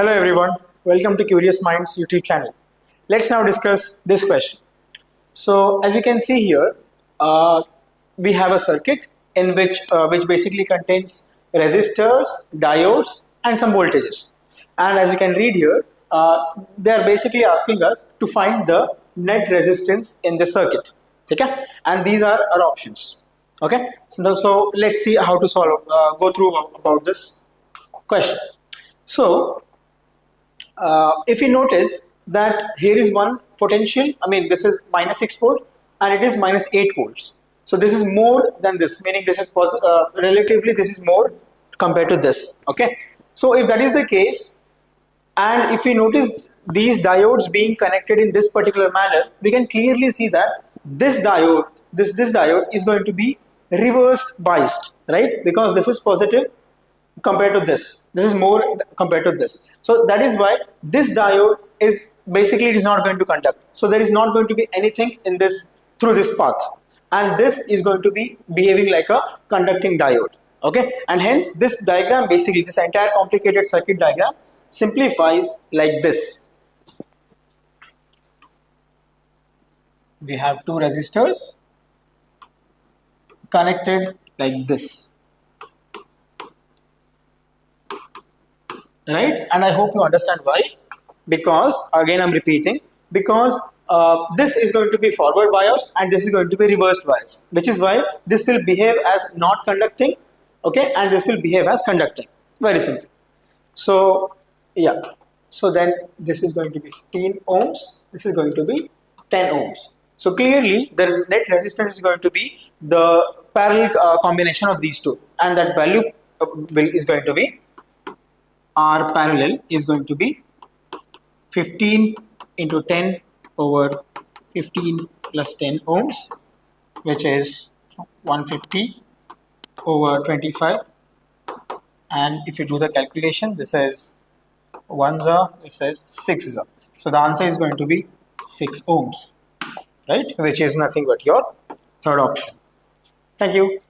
Hello everyone, welcome to Curious Minds YouTube channel. Let's now discuss this question. So as you can see here, we have a circuit in which basically contains resistors, diodes and some voltages. And as you can read here, they are basically asking us to find the net resistance in the circuit. Okay? And these are our options. Okay, so let's see how to solve, go through about this question. So if you notice that here is one potential, I mean this is minus 6 volt and it is minus 8 volts. So this is more than this, meaning this is relatively this is more compared to this. Okay, so if that is the case, and if we notice these diodes being connected in this particular manner, we can clearly see that this diode, this diode is going to be reversed biased, right? Because this is positive compared to this is more compared to this. So that is why this diode is basically it is not going to conduct. So there is not going to be anything in this through this path, and this is going to be behaving like a conducting diode. Okay, and hence this diagram, basically this entire complicated circuit diagram simplifies like this. We have two resistors connected like this, right? And I hope you understand why. Because again I'm repeating, because this is going to be forward biased and this is going to be reversed biased, which is why this will behave as not conducting, okay, and this will behave as conducting. Very simple. So yeah, so then this is going to be 15 ohms, this is going to be 10 ohms. So clearly the net resistance is going to be the parallel combination of these two, and that value is going to be, R parallel is going to be 15 into 10 over 15 plus 10 ohms, which is 150 over 25. And if you do the calculation, this is 1 za, this is 6 za. So the answer is going to be 6 ohms, right? Which is nothing but your third option. Thank you.